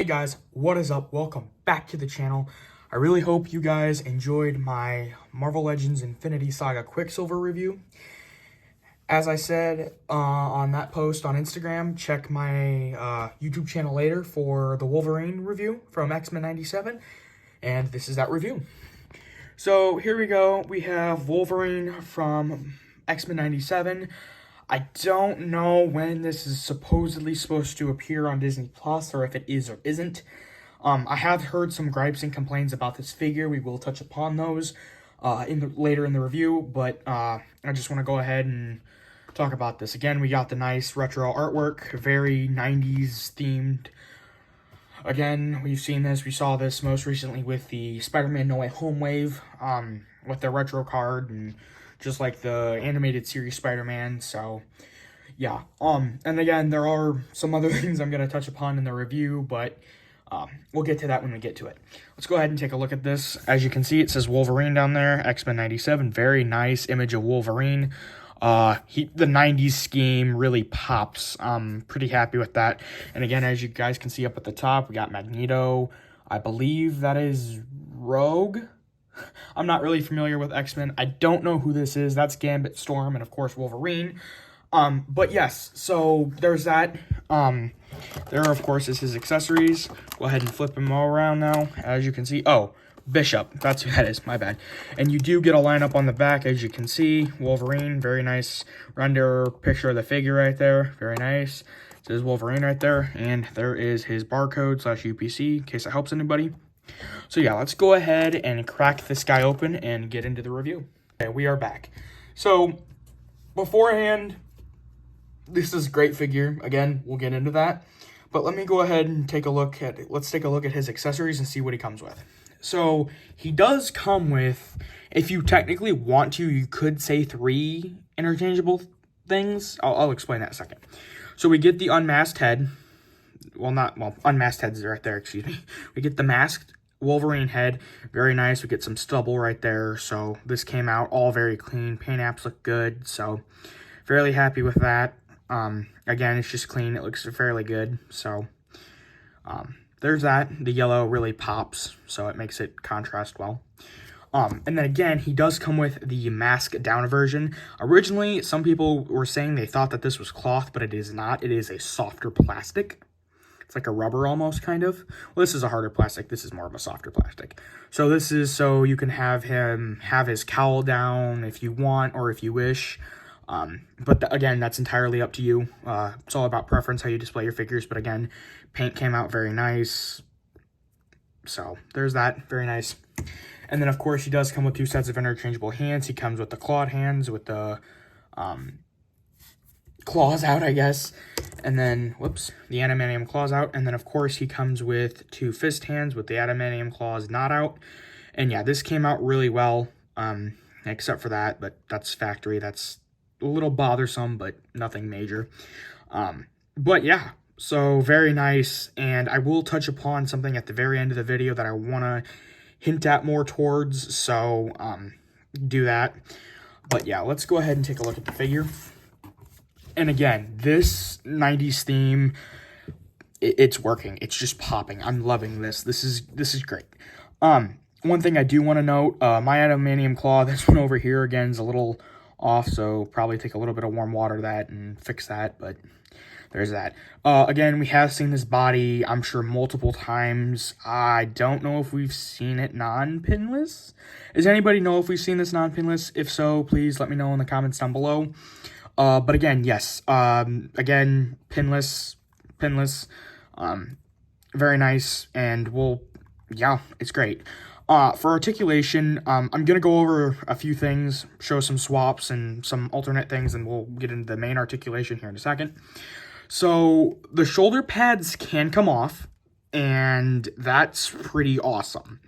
Hey guys, what is up? Welcome back to the channel. I really hope you guys enjoyed my Marvel Legends Infinity Saga Quicksilver review. As I said on that post on Instagram, check my YouTube channel later for the Wolverine review from X-Men 97, and this is that review. So here we go. We have Wolverine from X-Men 97. I don't know when this is supposedly supposed to appear on Disney Plus, or if it is or isn't. I have heard some gripes and complaints about this figure. We will touch upon those later in the review, but I just want to go ahead and talk about this. Again, we got the nice retro artwork, very 90s themed. Again, we've seen this. We saw this most recently with the Spider-Man No Way Home wave, with the retro card and just like the animated series Spider-Man. So yeah, and again, there are some other things I'm going to touch upon in the review, but we'll get to that when we get to it. Let's go ahead and take a look at this. As you can see, it says Wolverine down there, X-Men 97. Very nice image of Wolverine. The 90s scheme really pops. I'm pretty happy with that. And again, as you guys can see up at the top, we got Magneto. I believe that is Rogue. I'm not really familiar with X-Men. I don't know who this is. That's Gambit, Storm, and of course Wolverine. But yes, so there's that. There, of course, is his accessories. Go ahead and flip him all around now. As you can see, oh, Bishop. That's who that is. My bad. And you do get a lineup on the back, as you can see. Wolverine, very nice render picture of the figure right there. Very nice. It says Wolverine right there. And there is his barcode / UPC, in case it helps anybody. So yeah, let's go ahead and crack this guy open and get into the review. Okay, we are back. So beforehand, this is a great figure. Again, we'll get into that. But let me go ahead and take a look at let's take a look at his accessories and see what he comes with. So he does come with, if you technically want to, you could say 3 interchangeable things. I'll explain that in a second. So we get the unmasked head. Unmasked head's right there, excuse me. We get the masked Wolverine head, very nice. We get some stubble right there, so this came out all very clean. Paint apps look good, so fairly happy with that. Again, it's just clean. It looks fairly good, so there's that. The yellow really pops, so it makes it contrast well. And then again, he does come with the mask down version. Originally, some people were saying they thought that this was cloth, but it is not. It is a softer plastic. It's like a rubber almost, kind of. Well, this is a harder plastic. This is more of a softer plastic. So this is so you can have him have his cowl down if you want or if you wish. But again, that's entirely up to you. It's all about preference, how you display your figures. But again, paint came out very nice. So there's that. Very nice. And then, of course, he does come with 2 sets of interchangeable hands. He comes with the clawed hands with the claws out, I guess. And then, whoops, the adamantium claws out. And then, of course, he comes with 2 fist hands with the adamantium claws not out. And yeah, this came out really well, except for that. But that's factory. That's a little bothersome, but nothing major. But yeah, so very nice. And I will touch upon something at the very end of the video that I want to hint at more towards. So do that. But yeah, let's go ahead and take a look at the figure. And again, this 90s theme, it's working. It's just popping. I'm loving this. This is great. One thing I do want to note, my adamantium claw, this one over here, again, is a little off, so probably take a little bit of warm water to that and fix that, but there's that. Again, we have seen this body, I'm sure, multiple times. I don't know if we've seen it non-pinless. Does anybody know if we've seen this non-pinless? If so, please let me know in the comments down below. But again, yes, again, pinless, very nice, and yeah, it's great. For articulation, I'm going to go over a few things, show some swaps and some alternate things, and we'll get into the main articulation here in a second. So, the shoulder pads can come off, and that's pretty awesome.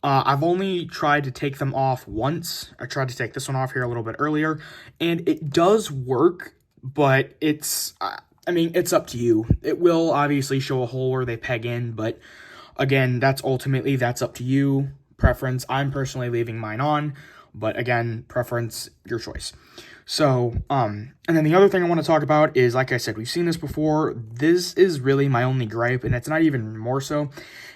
I've only tried to take them off once. I tried to take this one off here a little bit earlier, and it does work, but it's up to you. It will obviously show a hole where they peg in, but again, that's up to you. Preference, I'm personally leaving mine on, but again, preference, your choice. So, and then the other thing I want to talk about is, like I said, we've seen this before. This is really my only gripe, and it's not even more so.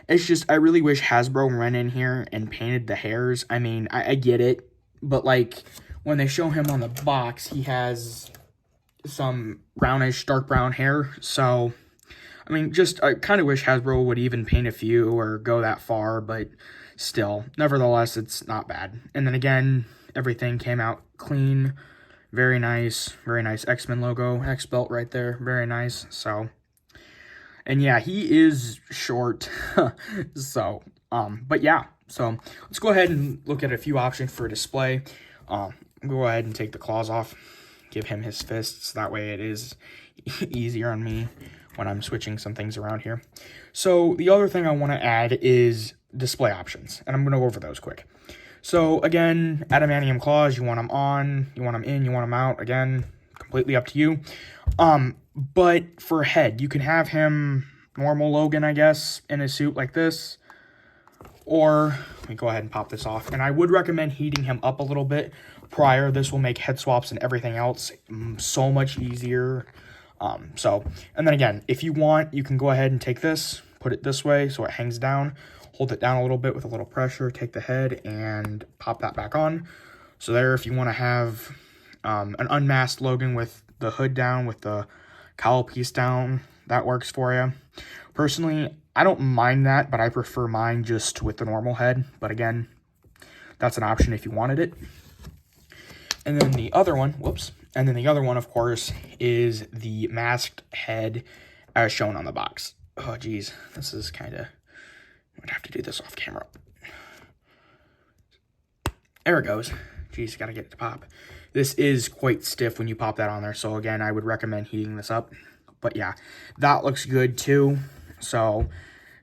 It's just, I really wish Hasbro ran in here and painted the hairs. I mean, I get it, but like, when they show him on the box, he has some brownish, dark brown hair. So, I mean, just, I kind of wish Hasbro would even paint a few or go that far, but still, nevertheless, it's not bad. And then again, everything came out clean. Very nice X-Men logo, X-belt right there, very nice. So, and yeah, he is short. So, but yeah, so let's go ahead and look at a few options for display. Go ahead and take the claws off, give him his fists, that way it is easier on me when I'm switching some things around here. So the other thing I want to add is display options, and I'm going to go over those quick. So, again, adamantium claws, you want them on, you want them in, you want them out. Again, completely up to you. But for head, you can have him normal Logan, I guess, in a suit like this. Or, let me go ahead and pop this off. And I would recommend heating him up a little bit prior. This will make head swaps and everything else so much easier. And then again, if you want, you can go ahead and take this, put it this way so it hangs down. Hold it down a little bit with a little pressure, take the head, and pop that back on. So there, if you want to have an unmasked Logan with the hood down, with the cowl piece down, that works for you. Personally, I don't mind that, but I prefer mine just with the normal head. But again, that's an option if you wanted it. And then the other one, of course, is the masked head as shown on the box. Oh, geez, this is kind of... I'm gonna have to do this off camera. There it goes. Jeez, gotta get it to pop. This is quite stiff when you pop that on there, so again, I would recommend heating this up. But yeah, that looks good too. So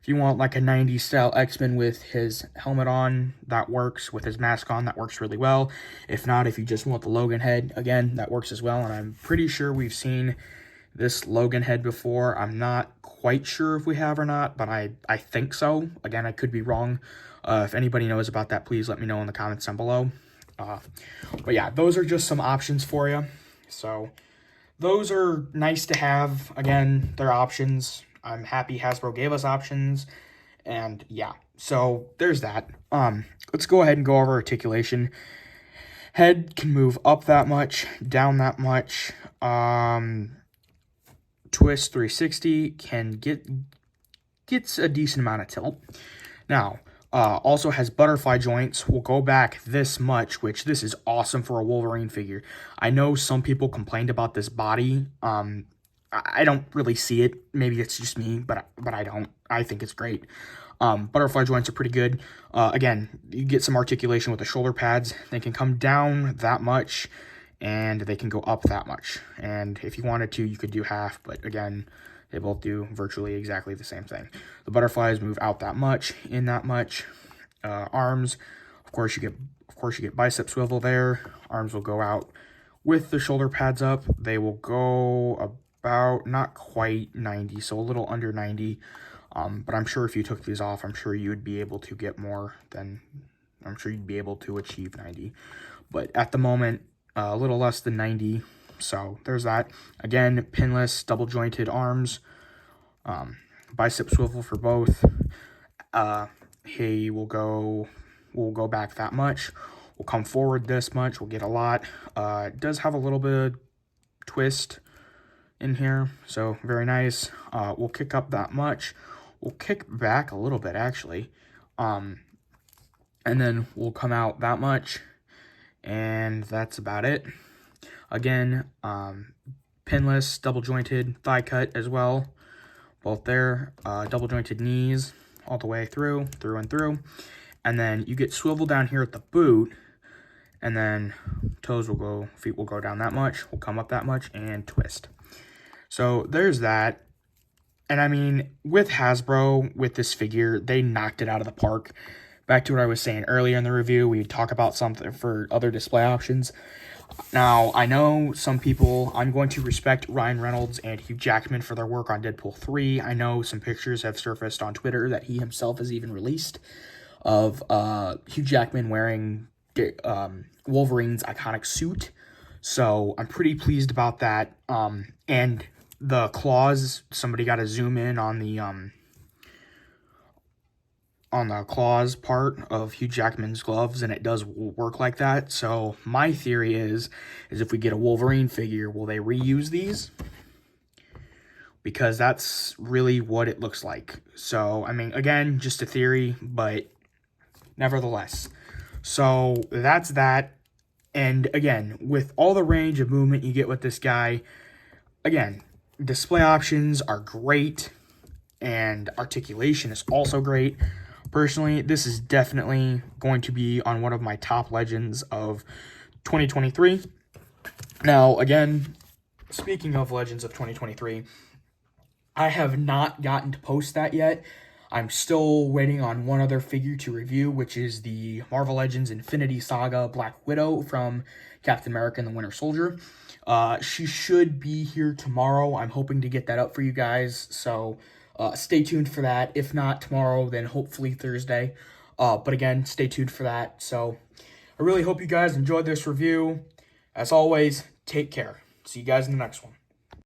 if you want like a 90s style X-Men with his helmet on, that works. With his mask on, that works really well. If not, if you just want the Logan head, again, that works as well. And I'm pretty sure we've seen this Logan head before. I'm not quite sure if we have or not, but I think so. Again, I could be wrong. If anybody knows about that, please let me know in the comments down below. But yeah, those are just some options for you. So those are nice to have. Again, they're options. I'm happy Hasbro gave us options. And yeah, so there's that. Let's go ahead and go over articulation. Head can move up that much, down that much. Twist 360 gets a decent amount of tilt. Now, also has butterfly joints, will go back this much, which this is awesome for a Wolverine figure. I know some people complained about this body. I don't really see it. Maybe it's just me, but I don't. I think it's great. Butterfly joints are pretty good. Again, you get some articulation with the shoulder pads. They can come down that much, and they can go up that much. And if you wanted to, you could do half, but again, they both do virtually exactly the same thing. The butterflies move out that much, in that much. Arms, of course you get bicep swivel there. Arms will go out with the shoulder pads up. They will go about not quite 90, so a little under 90. But I'm sure if you took these off, I'm sure you would be able to get more than, I'm sure you'd be able to achieve 90. But at the moment, a little less than 90, so there's that. Again, pinless, double jointed arms, bicep swivel for both. He will go back that much. We'll come forward this much. We'll get a lot. It does have a little bit of twist in here, so very nice. We'll kick up that much. We'll kick back a little bit actually, and then we'll come out that much. And that's about it. Again, pinless, double jointed, thigh cut as well. Both there. Double jointed knees all the way through and through. And then you get swivel down here at the boot. And then feet will go down that much. Will come up that much and twist. So there's that. And I mean, with Hasbro, with this figure, they knocked it out of the park. Back to what I was saying earlier in the review, we talk about something for other display options. Now, I know some people, I'm going to respect Ryan Reynolds and Hugh Jackman for their work on Deadpool 3. I know some pictures have surfaced on Twitter that he himself has even released of Hugh Jackman wearing Wolverine's iconic suit. So I'm pretty pleased about that. And the claws, somebody got to zoom in on the claws part of Hugh Jackman's gloves, and it does work like that. So my theory is if we get a Wolverine figure, will they reuse these? Because that's really what it looks like. So, I mean, again, just a theory, but nevertheless. So that's that. And again, with all the range of movement you get with this guy, again, display options are great, and articulation is also great. Personally, this is definitely going to be on one of my top legends of 2023. Now, again, speaking of legends of 2023, I have not gotten to post that yet. I'm still waiting on one other figure to review, which is the Marvel Legends Infinity Saga Black Widow from Captain America and the Winter Soldier. She should be here tomorrow. I'm hoping to get that up for you guys, so stay tuned for that. If not tomorrow, then hopefully Thursday. But again, stay tuned for that. So I really hope you guys enjoyed this review. As always, take care. See you guys in the next one.